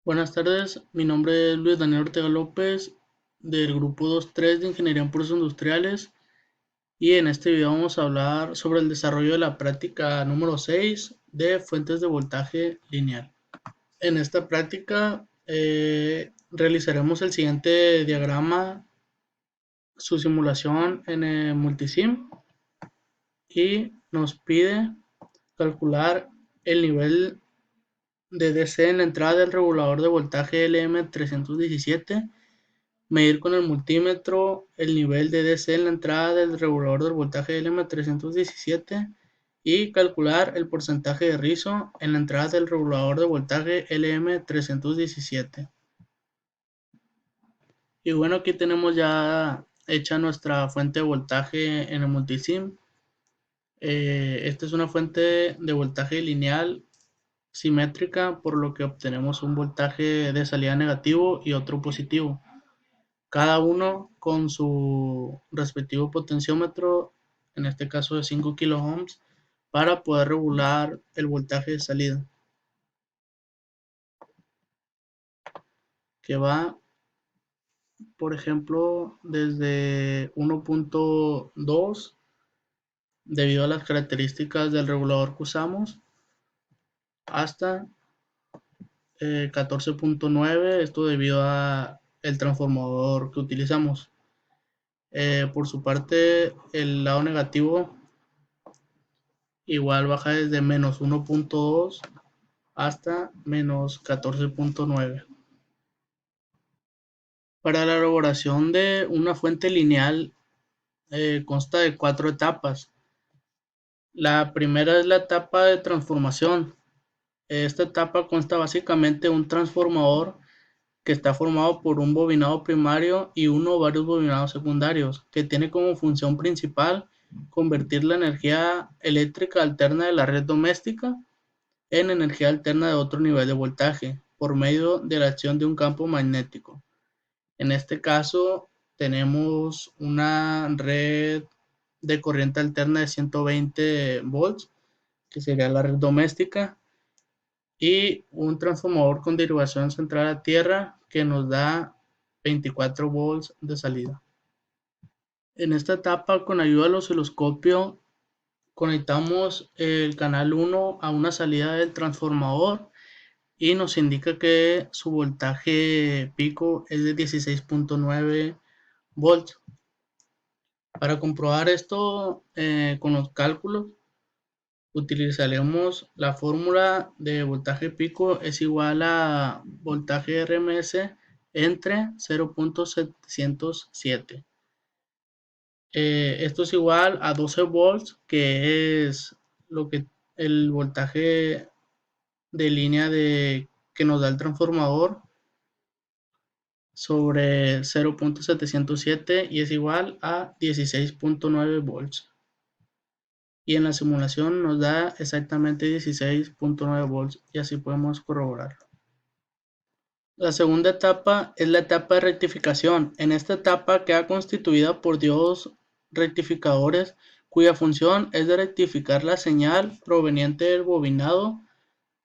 Buenas tardes, mi nombre es Luis Daniel Ortega López del grupo 2.3 de Ingeniería en Procesos Industriales y en este video vamos a hablar sobre el desarrollo de la práctica número 6 de fuentes de voltaje lineal. En esta práctica realizaremos el siguiente diagrama, su simulación en el Multisim y nos pide calcular el nivel de DC en la entrada del regulador de voltaje LM317, medir con el multímetro el nivel de DC en la entrada del regulador del voltaje LM317 y calcular el porcentaje de rizo en la entrada del regulador de voltaje LM317. Y bueno, aquí tenemos ya hecha nuestra fuente de voltaje en el multisim. Esta es una fuente de voltaje lineal simétrica, por lo que obtenemos un voltaje de salida negativo y otro positivo, cada uno con su respectivo potenciómetro, en este caso de 5 kΩ, para poder regular el voltaje de salida, que va, por ejemplo, desde 1.2, debido a las características del regulador que usamos, hasta 14.9, esto debido a el transformador que utilizamos. Por su parte, el lado negativo igual baja desde menos 1.2 hasta menos 14.9. Para la elaboración de una fuente lineal consta de 4 etapas. La primera es la etapa de transformación. Esta etapa consta básicamente de un transformador que está formado por un bobinado primario y uno o varios bobinados secundarios, que tiene como función principal convertir la energía eléctrica alterna de la red doméstica en energía alterna de otro nivel de voltaje, por medio de la acción de un campo magnético. En este caso, tenemos una red de corriente alterna de 120 volts, que sería la red doméstica, y un transformador con derivación central a tierra que nos da 24 volts de salida. En esta etapa, con ayuda del osciloscopio, conectamos el canal 1 a una salida del transformador y nos indica que su voltaje pico es de 16.9 volts. Para comprobar esto con los cálculos, utilizaremos la fórmula de voltaje pico es igual a voltaje RMS entre 0.707. Esto es igual a 12 volts, que es lo que el voltaje de línea que nos da el transformador sobre 0.707 y es igual a 16.9 volts. Y en la simulación nos da exactamente 16.9 volts y así podemos corroborarlo. La segunda etapa es la etapa de rectificación. En esta etapa queda constituida por dos rectificadores cuya función es de rectificar la señal proveniente del bobinado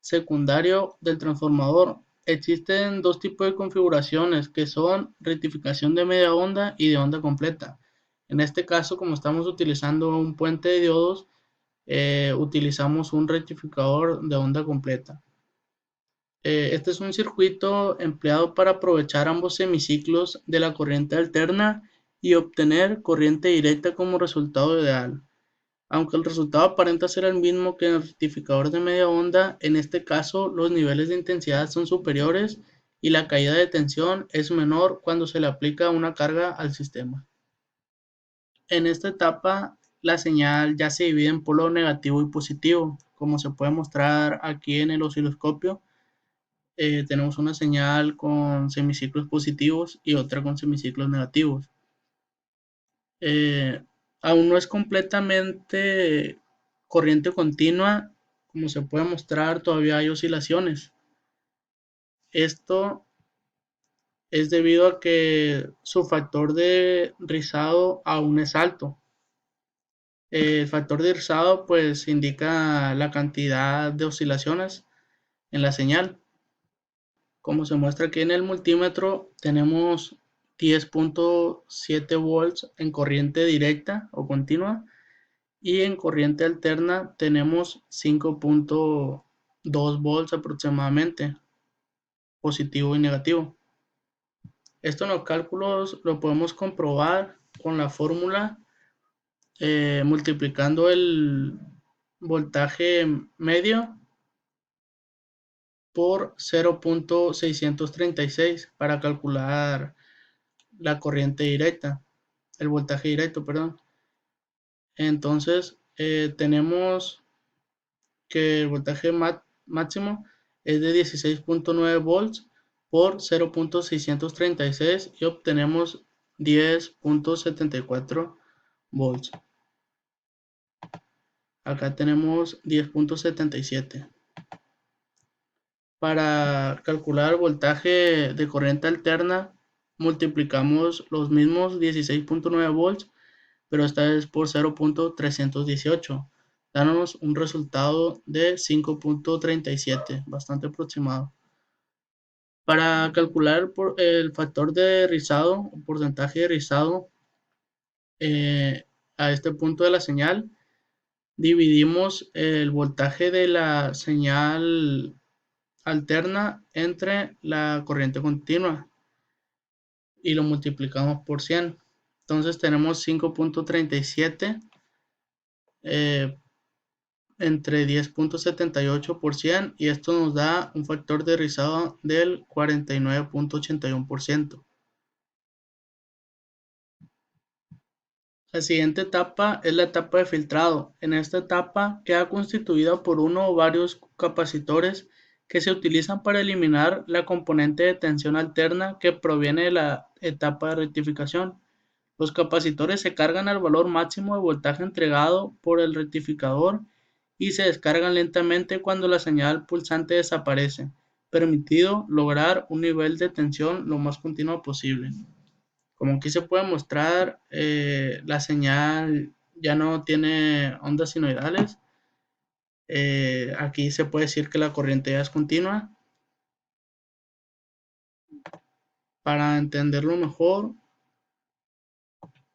secundario del transformador. Existen dos tipos de configuraciones que son rectificación de media onda y de onda completa. En este caso, como estamos utilizando un puente de diodos, utilizamos un rectificador de onda completa. Este es un circuito empleado para aprovechar ambos semiciclos de la corriente alterna y obtener corriente directa como resultado ideal. Aunque el resultado aparenta ser el mismo que en el rectificador de media onda, en este caso los niveles de intensidad son superiores y la caída de tensión es menor cuando se le aplica una carga al sistema. En esta etapa, la señal ya se divide en polo negativo y positivo, como se puede mostrar aquí en el osciloscopio. Tenemos una señal con semiciclos positivos y otra con semiciclos negativos. Eh, Aún no es completamente corriente continua, como se puede mostrar, todavía hay oscilaciones. Esto es debido a que su factor de rizado aún es alto. El factor de rizado pues indica la cantidad de oscilaciones en la señal. Como se muestra aquí en el multímetro, tenemos 10.7 volts en corriente directa o continua y en corriente alterna tenemos 5.2 volts aproximadamente, positivo y negativo. Esto en los cálculos lo podemos comprobar con la fórmula multiplicando el voltaje medio por 0.636 para calcular la corriente directa, el voltaje directo, perdón. Entonces tenemos que el voltaje máximo es de 16.9 volts por 0.636 y obtenemos 10.74 volts. Acá tenemos 10.77. Para calcular el voltaje de corriente alterna, multiplicamos los mismos 16.9 volts, pero esta vez por 0.318, dándonos un resultado de 5.37, bastante aproximado. Para calcular el factor de rizado, o porcentaje de rizado, a este punto de la señal, dividimos el voltaje de la señal alterna entre la corriente continua y lo multiplicamos por 100. Entonces tenemos 5.37 entre 10.78 por 100 y esto nos da un factor de rizado del 49.81%. La siguiente etapa es la etapa de filtrado. En esta etapa queda constituida por uno o varios capacitores que se utilizan para eliminar la componente de tensión alterna que proviene de la etapa de rectificación. Los capacitores se cargan al valor máximo de voltaje entregado por el rectificador y se descargan lentamente cuando la señal pulsante desaparece, permitido lograr un nivel de tensión lo más continuo posible. Como aquí se puede mostrar, la señal ya no tiene ondas sinoidales. Aquí se puede decir que la corriente ya es continua. Para entenderlo mejor,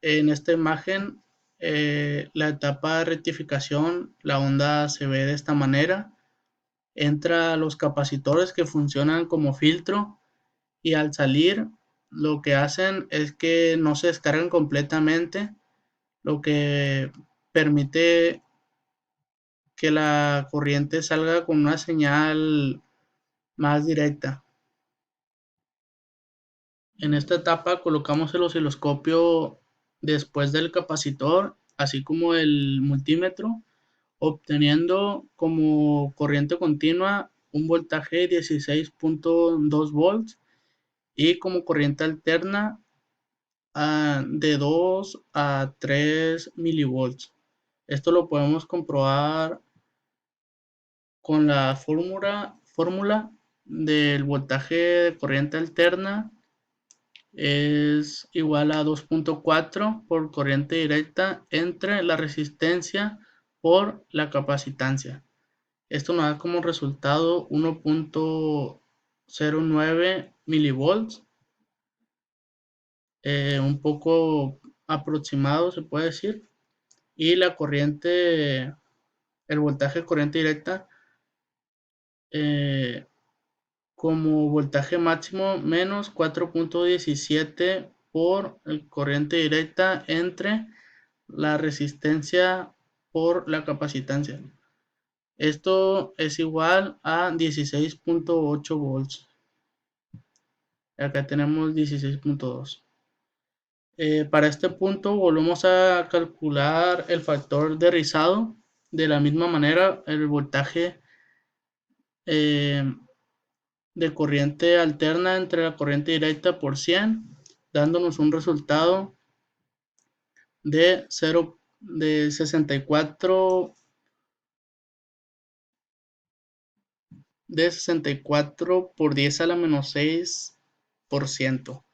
en esta imagen, la etapa de rectificación, la onda se ve de esta manera. Entra los capacitores que funcionan como filtro y al salir lo que hacen es que no se descargan completamente, lo que permite que la corriente salga con una señal más directa. En esta etapa colocamos el osciloscopio después del capacitor, así como el multímetro, obteniendo como corriente continua un voltaje de 16.2 volts y como corriente alterna de 2 a 3 milivolts. Esto lo podemos comprobar con la fórmula del voltaje de corriente alterna es igual a 2.4 por corriente directa entre la resistencia por la capacitancia. Esto nos da como resultado 1.09 milivolts, un poco aproximado se puede decir, y la corriente, el voltaje de corriente directa como voltaje máximo menos 4.17 por corriente directa entre la resistencia por la capacitancia. Esto es igual a 16.8 volts. Acá tenemos 16.2. Para este punto volvemos a calcular el factor de rizado. De la misma manera, el voltaje de corriente alterna entre la corriente directa por 100, dándonos un resultado de 64 por 10 a la menos 6%.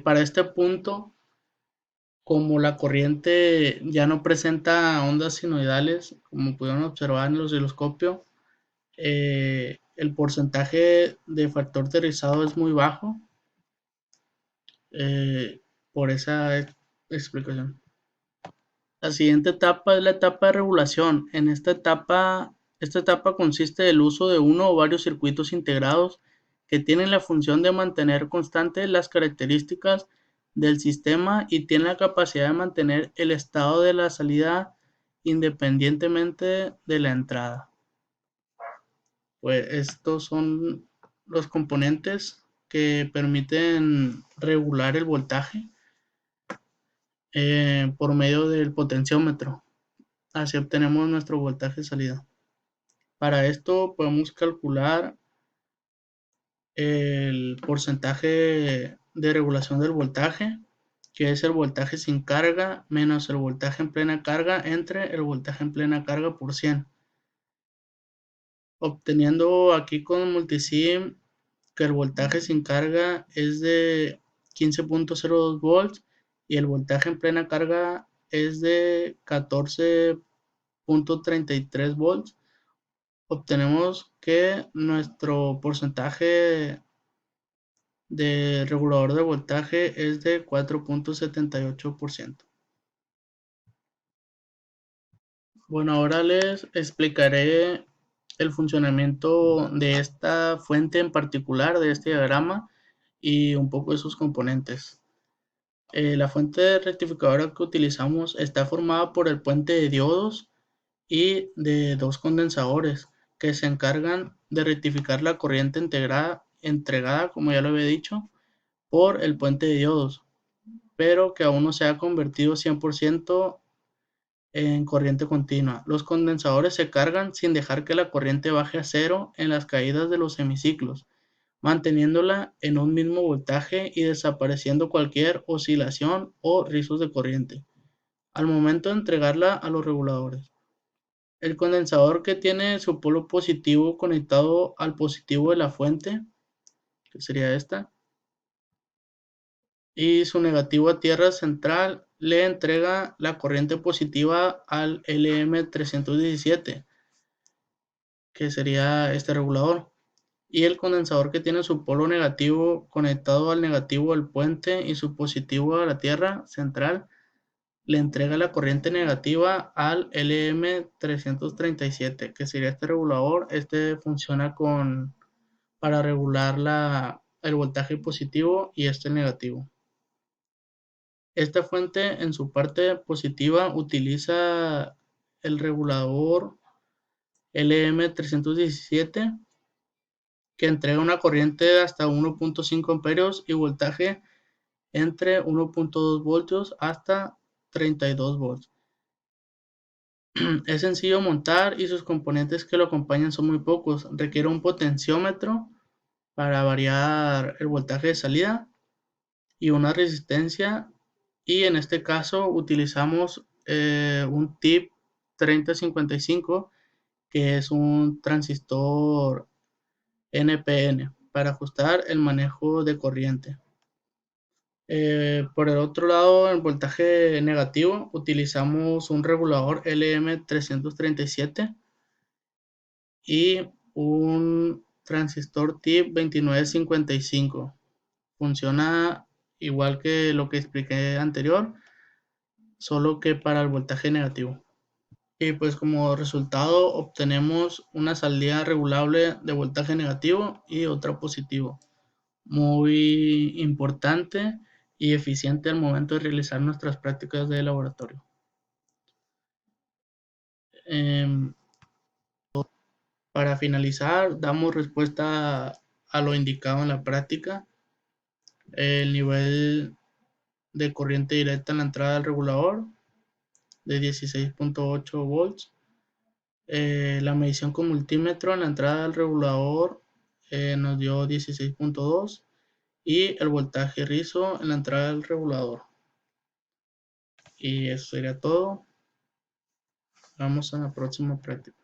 Para este punto, como la corriente ya no presenta ondas sinoidales, como pudieron observar en el osciloscopio, el porcentaje de factor de rizado es muy bajo, por esa explicación. La siguiente etapa es la etapa de regulación. En esta etapa consiste del uso de uno o varios circuitos integrados que tienen la función de mantener constantes las características del sistema y tienen la capacidad de mantener el estado de la salida independientemente de la entrada. Pues estos son los componentes que permiten regular el voltaje por medio del potenciómetro. Así obtenemos nuestro voltaje de salida. Para esto podemos calcular el porcentaje de regulación del voltaje, que es el voltaje sin carga menos el voltaje en plena carga entre el voltaje en plena carga por 100. Obteniendo aquí con multisim que el voltaje sin carga es de 15.02 volts y el voltaje en plena carga es de 14.33 volts, obtenemos que nuestro porcentaje de regulador de voltaje es de 4.78%. Bueno, ahora les explicaré el funcionamiento de esta fuente en particular, de este diagrama, y un poco de sus componentes. La fuente rectificadora que utilizamos está formada por el puente de diodos y de dos condensadores que se encargan de rectificar la corriente entregada, como ya lo había dicho, por el puente de diodos, pero que aún no se ha convertido 100% en corriente continua. Los condensadores se cargan sin dejar que la corriente baje a cero en las caídas de los semiciclos, manteniéndola en un mismo voltaje y desapareciendo cualquier oscilación o rizos de corriente al momento de entregarla a los reguladores. El condensador que tiene su polo positivo conectado al positivo de la fuente, que sería esta, y su negativo a tierra central le entrega la corriente positiva al LM317, que sería este regulador, y el condensador que tiene su polo negativo conectado al negativo del puente y su positivo a la tierra central le entrega la corriente negativa al LM337, que sería este regulador. Este funciona para regular el voltaje positivo y este negativo. Esta fuente en su parte positiva utiliza el regulador LM317 que entrega una corriente de hasta 1.5 amperios y voltaje entre 1.2 voltios hasta 32 volts. Es sencillo montar y sus componentes que lo acompañan son muy pocos. Requiere un potenciómetro para variar el voltaje de salida y una resistencia, y en este caso utilizamos un TIP 3055, que es un transistor NPN para ajustar el manejo de corriente. Por el otro lado, en voltaje negativo utilizamos un regulador LM337 y un transistor TIP 2955. Funciona igual que lo que expliqué anterior, solo que para el voltaje negativo. Y pues como resultado obtenemos una salida regulable de voltaje negativo y otra positivo. Muy importante y eficiente al momento de realizar nuestras prácticas de laboratorio. Para finalizar, damos respuesta a lo indicado en la práctica. El nivel de corriente directa en la entrada del regulador de 16.8 volts. La medición con multímetro en la entrada del regulador nos dio 16.2 y el voltaje rizo en la entrada del regulador. Y eso sería todo. Vamos a la próxima práctica.